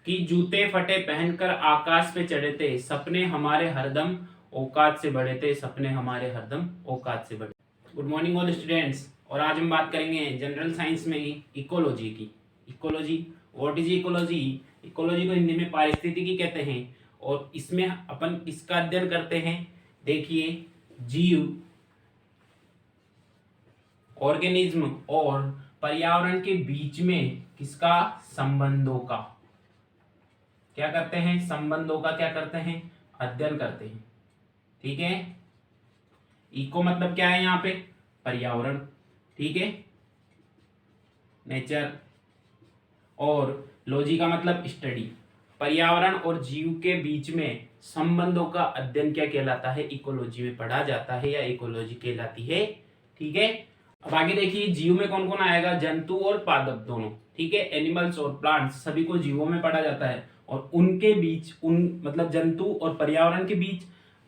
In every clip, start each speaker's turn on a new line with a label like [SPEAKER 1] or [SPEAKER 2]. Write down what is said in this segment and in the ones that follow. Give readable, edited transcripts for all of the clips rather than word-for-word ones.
[SPEAKER 1] कि जूते फटे पहनकर आकाश पे चढ़े थे, सपने हमारे हरदम औकात से बड़े थे, सपने हमारे हरदम औकात से बड़े। Good morning all students. और आज हम बात करेंगे जनरल साइंस में इकोलॉजी की। Ecology, what is ecology? Ecology को हिंदी में पारिस्थितिकी कहते हैं और इसमें अपन इसका अध्ययन करते हैं। देखिए, जीव, ऑर्गेनिज्म और पर्यावरण के बीच में किसका? संबंधों का क्या करते हैं? संबंधों का क्या करते हैं? अध्ययन करते हैं। ठीक है। इको मतलब क्या है यहाँ पे? पर्यावरण। ठीक है, नेचर। और लॉजी का मतलब स्टडी। पर्यावरण और जीव के बीच में संबंधों का अध्ययन क्या कहलाता है? इकोलॉजी में पढ़ा जाता है या इकोलॉजी कहलाती है। ठीक है। अब आगे देखिए, जीव में कौन कौन आएगा? जंतु और पादप दोनों। ठीक है, एनिमल्स और प्लांट्स सभी को जीवों में पढ़ा जाता है। और उनके बीच, उन मतलब जंतु और पर्यावरण के बीच,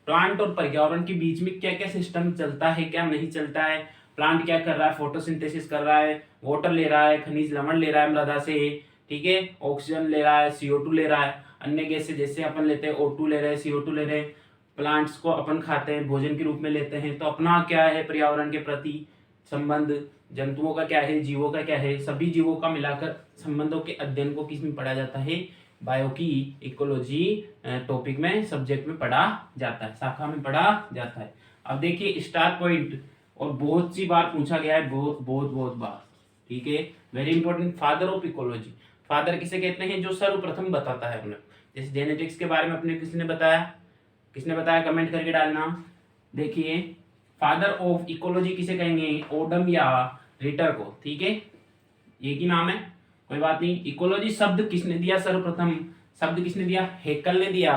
[SPEAKER 1] प्लांट और पर्यावरण के बीच में क्या क्या सिस्टम चलता है, क्या नहीं चलता है। प्लांट क्या कर रहा है? फोटोसिंथेसिस कर रहा है, वाटर ले रहा है, खनिज लवण ले रहा है मृदा से। ठीक है, ऑक्सीजन ले रहा है, CO2 ले रहा है, अन्य गैस से जैसे अपन लेते हैं O2 ले रहे हैं, CO2 ले रहे हैं। प्लांट्स को अपन खाते हैं, भोजन के रूप में लेते हैं। तो अपना क्या है पर्यावरण के प्रति संबंध, जंतुओं का क्या है, जीवों का क्या है, सभी जीवों का मिलाकर संबंधों के अध्ययन को किस में पढ़ा जाता है? बायो की इकोलॉजी टॉपिक में, सब्जेक्ट में पढ़ा जाता है, शाखा में पढ़ा जाता है। अब देखिए स्टार पॉइंट, और बहुत सी बार पूछा गया है, बहुत बार। ठीक है, very important. Father of ecology, father किसे कहते हैं? जो सर्वप्रथम बताता है अपने। जैसे जेनेटिक्स के बारे में अपने किसने बताया? कमेंट करके डालना। देखिए, फादर ऑफ इकोलॉजी किसे कहेंगे? ओडम या रिटर को। ठीक है, एक ही नाम है, कोई बात नहीं। इकोलॉजी शब्द किसने दिया? सर्वप्रथम शब्द किसने दिया? हेकल ने दिया।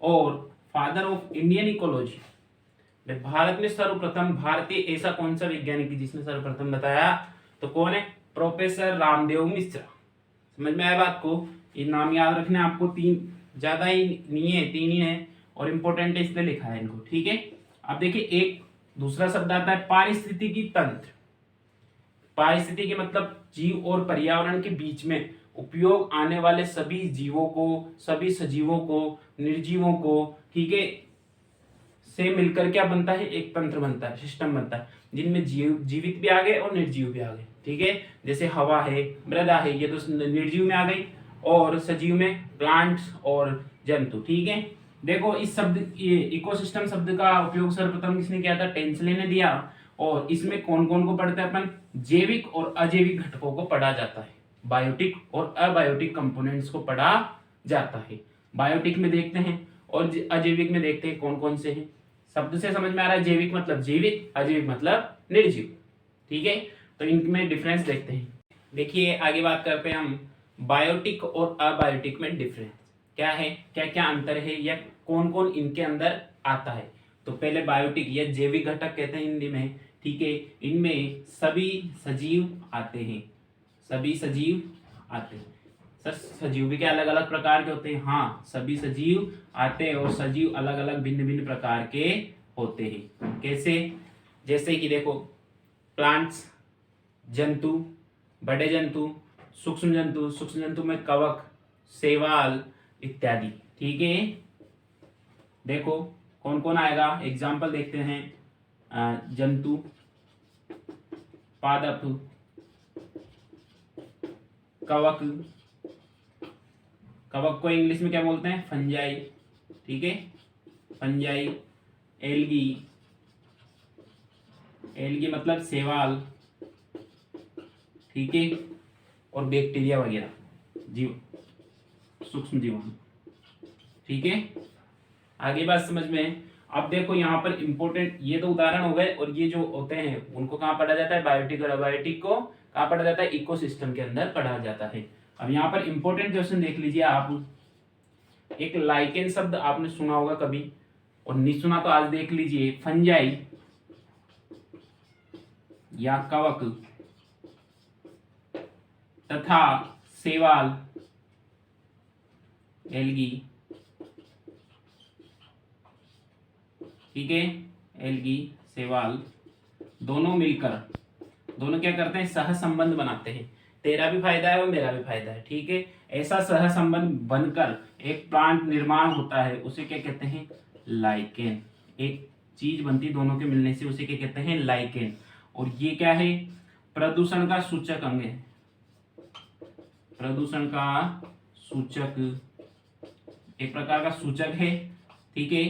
[SPEAKER 1] और father of Indian ecology, Bharat में सर्वप्रथम, भारतीय ऐसा कौन सा वैज्ञानिक है जिसने सर्वप्रथम बताया? तो कौन है? प्रोफेसर रामदेव मिश्रा। समझ में आया बात को? ये नाम याद रखना आपको, तीन, ज्यादा ही नहीं है, तीन ही है और इंपॉर्टेंट है इसलिए लिखा है इनको। ठीक है। अब देखिए, एक दूसरा शब्द आता है पारिस्थितिकी तंत्र। पारिस्थितिकी मतलब जीव और पर्यावरण के बीच में उपयोग आने वाले सभी जीवों को, सभी सजीवों को, निर्जीवों को, ठीक है, से मिलकर क्या बनता है? एक तंत्र बनता है, सिस्टम बनता है, जिनमें जीवित भी आ गए और निर्जीव भी आ गए। ठीक है, जैसे हवा है, मृदा है, ये तो निर्जीव में आ गई, और सजीव में प्लांट्स और जंतु। ठीक है, देखो इस शब्द, ये इकोसिस्टम शब्द का उपयोग सर्वप्रथम किसने किया था? टेंसले ने दिया। और इसमें कौन कौन को पढ़ते हैं अपन? जैविक और अजैविक घटकों को पढ़ा जाता है, बायोटिक और अबायोटिक कंपोनेंट्स को पढ़ा जाता है। बायोटिक में देखते हैं और अजैविक में देखते हैं कौन कौन से हैं। शब्द से समझ में आ रहा है, जैविक मतलब जैविक, अजैविक मतलब निर्जीव। ठीक है, तो इनमें डिफरेंस देखते हैं। देखिए, आगे बात करते हैं हम बायोटिक और अबायोटिक में डिफरेंस क्या है, क्या क्या अंतर है, या कौन कौन इनके अंदर आता है। तो पहले बायोटिक या जैविक घटक कहते हैं हिंदी में। ठीक है, इनमें सभी सजीव आते हैं, सभी सजीव आते हैं। सर, सजीव भी क्या अलग अलग प्रकार के होते हैं? हाँ, सभी सजीव आते हैं और सजीव अलग अलग भिन्न भिन्न प्रकार के होते हैं। कैसे? जैसे कि देखो, प्लांट्स, जंतु, बड़े जंतु, सूक्ष्म जंतु, सूक्ष्म जंतु में कवक, शैवाल इत्यादि। ठीक है, देखो कौन कौन आएगा, एग्जाम्पल देखते हैं। जंतु, पादप, कवक, कवक को इंग्लिश में क्या बोलते हैं? फंजाई। ठीक है, फंजाई, एल्गी, एल्गी मतलब शैवाल। ठीक है, और बैक्टीरिया वगैरह जीव, सूक्ष्म जीवाणु। ठीक है, आगे बात समझ में। अब देखो यहाँ पर इंपॉर्टेंट, ये तो उदाहरण हो गए, और ये जो होते हैं उनको कहाँ पढ़ा जाता है? बायोटिक और अबायोटिक को कहाँ पढ़ा जाता है? इकोसिस्टम के अंदर पढ़ा जाता है। अब यहाँ पर इंपॉर्टेंट क्वेश्चन देख लीजिए आप। एक लाइकेन शब्द आपने सुना होगा कभी, और नहीं सुना तो आज देख लीजिए। फंजाई या कवक तथा शैवाल, एल्गी। ठीक है, एल्गी, शैवाल, दोनों मिलकर, दोनों क्या करते हैं? सह संबंध बनाते हैं। तेरा भी फायदा है और मेरा भी फायदा है, ठीक है। ऐसा सह संबंध बनकर एक प्लांट निर्माण होता है, उसे क्या कहते हैं, लाइकेन। एक चीज बनती दोनों के मिलने से, उसे क्या कहते हैं, लाइकेन। और ये क्या है, प्रदूषण का सूचक अंग है, प्रदूषण का सूचक, एक प्रकार का सूचक है, ठीक है।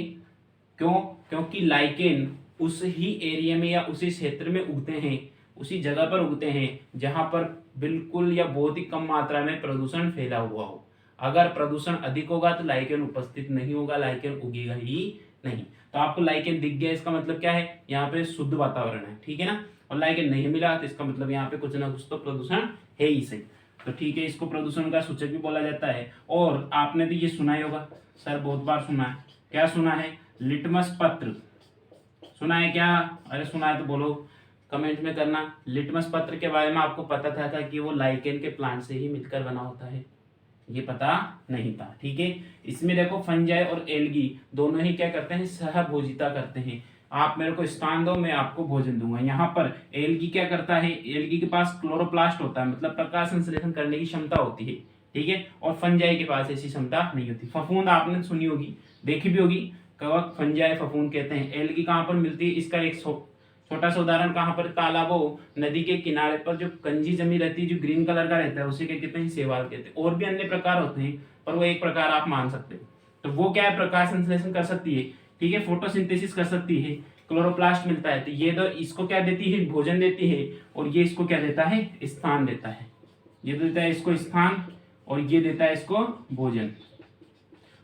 [SPEAKER 1] क्यों? क्योंकि लाइकेन उस ही एरिया में या उसी क्षेत्र में उगते हैं, उसी जगह पर उगते हैं जहां पर बिल्कुल या बहुत ही कम मात्रा में प्रदूषण फैला हुआ हो। अगर प्रदूषण अधिक होगा तो लाइकेन उपस्थित नहीं होगा, लाइकेन उगेगा ही नहीं। तो आपको लाइकेन दिख गया, इसका मतलब क्या है, यहाँ पे शुद्ध वातावरण है, ठीक है ना। और लाइकेन नहीं मिला तो इसका मतलब यहाँ पे कुछ ना कुछ तो प्रदूषण है ही सही। तो ठीक है, इसको प्रदूषण का सूचक भी बोला जाता है। और आपने तो ये सुना ही होगा, सर बहुत बार सुना है, क्या सुना है, लिटमस पत्र सुना है क्या? अरे सुना है तो बोलो, कमेंट में करना। लिटमस पत्र के बारे में आपको पता था कि वो लाइकेन के प्लांट से ही मिलकर बना होता है? ये पता नहीं था, ठीक है। इसमें देखो फंजाई और एल्गी दोनों ही क्या करते हैं, सहभोजिता करते हैं। आप मेरे को स्थान दो, मैं आपको भोजन दूंगा। यहाँ पर एल्गी क्या करता है, एल्गी के पास क्लोरोप्लास्ट होता है, मतलब प्रकाश संश्लेषण करने की क्षमता होती है, ठीक है। और फंजाई के पास ऐसी क्षमता नहीं होती। फफूंद आपने सुनी होगी, देखी भी होगी, कवक, फंजाई, फफूंद कहते हैं। एल्गी कहाँ पर मिलती है, इसका एक छोटा सा उदाहरण कहाँ पर, तालाबों, नदी के किनारे पर जो कंजी जमी रहती है, जो ग्रीन कलर का रहता है, उसे क्या कहते हैं, शैवाल कहते हैं। और भी अन्य प्रकार होते हैं, पर वो एक प्रकार आप मान सकते हो। तो वो क्या है, प्रकाश संश्लेषण कर सकती है, ठीक है, फोटोसिंथेसिस कर सकती है, क्लोरोप्लास्ट मिलता है। तो ये तो इसको क्या देती है, भोजन देती है, और ये इसको क्या देता है, स्थान देता है। ये देता है इसको स्थान और ये देता है इसको भोजन।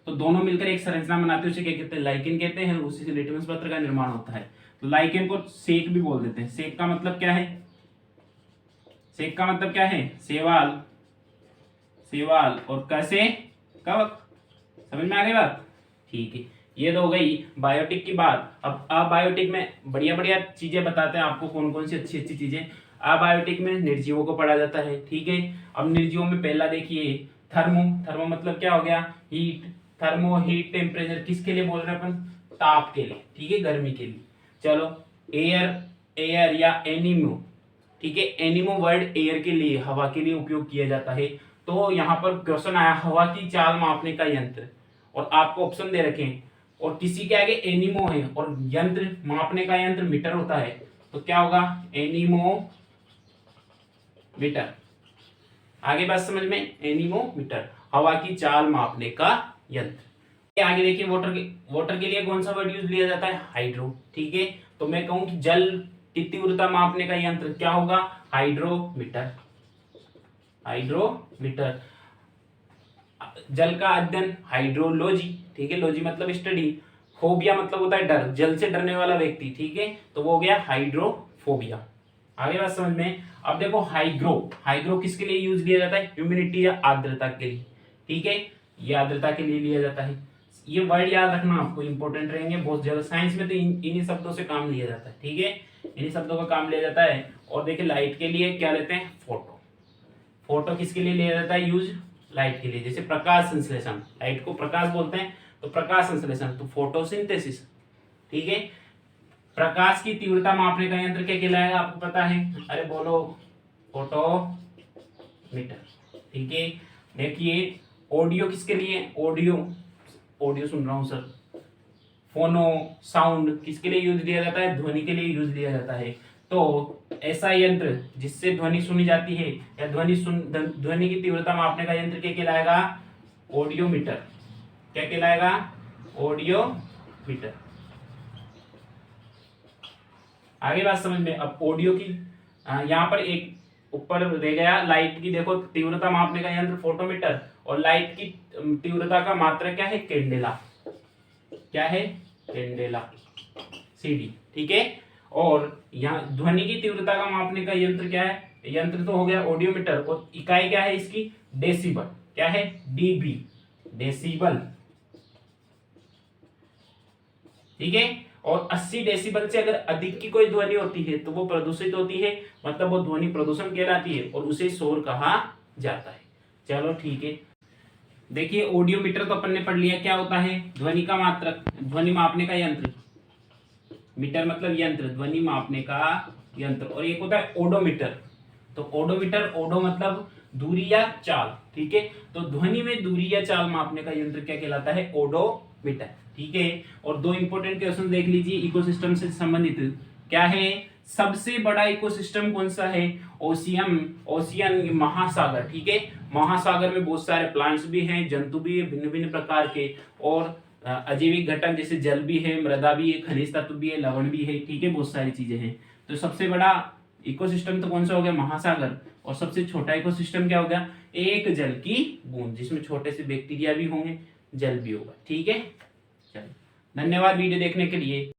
[SPEAKER 1] तो दोनों मिलकर एक संरचना बनाते हैं, उसे क्या कहते हैं, लाइकेन कहते हैं। उसी से लिटमस पत्र का निर्माण होता है। तो लाइकेन को सेक भी बोल देते हैं। सेक का मतलब क्या है, सेक का मतलब क्या है, शैवाल, शैवाल, और कैसे, कवक। समझ में आ गई बात? ठीक है, ये तो हो गई बायोटिक की बात। अब अबायोटिक में बढ़िया बढ़िया चीजें बताते हैं आपको, कौन कौन सी अच्छी अच्छी चीजें। अबायोटिक में निर्जीवों को पढ़ा जाता है, ठीक है। अब निर्जीवों में पहला देखिए, थर्मो। थर्मो मतलब क्या हो गया, हीट। थर्मो, हीट, टेम्परेचर किसके लिए बोल रहे हैं अपन, ताप के लिए, ठीक है, गर्मी के लिए। चलो, एयर, एयर या एनिमो, ठीक है। एनिमो वर्ड एयर के लिए, हवा के लिए उपयोग किया जाता है। तो यहाँ पर क्वेश्चन आया, हवा की चाल मापने का यंत्र, और आपको ऑप्शन दे रखे हैं, और किसी के आगे एनिमो है और यंत्र, मापने का यंत्र मीटर होता है, तो क्या होगा, एनिमो मीटर। आगे बात समझ में, एनिमो मीटर, हवा की चाल मापने का यंत्र। आगे देखिए, वाटर के लिए कौन सा वर्ड यूज लिया जाता है, हाइड्रो, ठीक है। तो मैं कहूं कि जल की तीव्रता मापने का यंत्र क्या होगा, हाइड्रोमीटर, हाइड्रोमीटर। जल का अध्ययन, हाइड्रोलॉजी, ठीक है। लॉजी मतलब स्टडी। फोबिया मतलब होता है डर, जल से डरने वाला व्यक्ति, ठीक है। तो वो हो गया हाइड्रोफोबिया। आगे बात समझ में। अब देखो हाइग्रो, हाइग्रो किसके लिए यूज लिया जाता है, ह्यूमिडिटी या आर्द्रता के लिए, ठीक है। ये आर्द्रता के लिए लिया जाता है। ये वर्ड याद रखना, आपको इंपॉर्टेंट रहेंगे बहुत ज्यादा। साइंस में तो इन्हीं शब्दों से काम लिया जाता है, ठीक है, इन्हीं शब्दों का काम लिया जाता है। और देखिए लाइट के लिए क्या लेते हैं, फोटो। फोटो किसके लिए लिया जाता है यूज, लाइट के लिए। जैसे प्रकाश संश्लेषण, लाइट को प्रकाश बोलते हैं, तो प्रकाश संश्लेषण तो फोटोसिंथेसिस, ठीक है। प्रकाश की तीव्रता मापने का यंत्र क्या कहलाएगा, आपको पता है, अरे बोलो, फोटोमीटर, ठीक है। देखिए ऑडियो किसके लिए, ऑडियो, ऑडियो सुन रहा हूं सर। फोनो, साउंड किसके लिए यूज लिया जाता है, ध्वनि के लिए यूज लिया जाता है। तो ऐसा यंत्र जिससे ध्वनि सुनी जाती है या ध्वनि की तीव्रता मापने का यंत्र क्या कहलाएगा, ऑडियोमीटर। क्या कहलाएगा, ऑडियोमीटर। आगे बात समझ में। अब ऑडियो की यहाँ पर एक ऊपर रह गया, लाइट की देखो तीव्रता मापने का यंत्र फोटोमीटर, और लाइट की तीव्रता का मात्रक क्या है, कैंडेला। क्या है, कैंडेला, सीडी, ठीक है। और यहाँ ध्वनि की तीव्रता का मापने का यंत्र क्या है, यंत्र तो हो गया ऑडियोमीटर, और इकाई क्या है इसकी, डेसिबल। क्या है, डीबी, डेसिबल, ठीक है। और 80 डेसिबल से अगर अधिक की कोई ध्वनि होती है तो वो प्रदूषित होती है, मतलब वो ध्वनि प्रदूषण कहलाती है, और उसे शोर कहा जाता है। चलो ठीक है, देखिए ऑडियोमीटर तो अपन ने पढ़ लिया, क्या होता है, ध्वनि का मात्रक, ध्वनि मापने का यंत्र। मीटर मतलब यंत्र, ध्वनि मापने का यंत्र। और एक होता है ओडोमीटर, तो ओडोमीटर, ओडो मतलब दूरी या चाल, ठीक है। तो ध्वनि में दूरी या चाल मापने का यंत्र क्या कहलाता है? ओडोमीटर, ठीक है। और दो इंपॉर्टेंट क्वेश्चन देख लीजिए इकोसिस्टम से संबंधित। क्या है? सबसे बड़ा इकोसिस्टम कौन सा है? ओशियन महासागर, ठीक है। महासागर में बहुत सारे प्लांट्स भी हैं, जंतु भी है भिन्न भिन्न प्रकार के, और अजैविक घटक जैसे जल भी है, मृदा भी है, खनिज तत्व भी है, लवण भी है, ठीक है, बहुत सारी चीजें हैं। तो सबसे बड़ा इकोसिस्टम तो कौन सा हो गया? महासागर। और सबसे छोटा इकोसिस्टम क्या हो गया? एक जल की बूंद, जिसमें छोटे से बैक्टीरिया भी होंगे, जल भी होगा, ठीक है। चलो, धन्यवाद वीडियो देखने के लिए।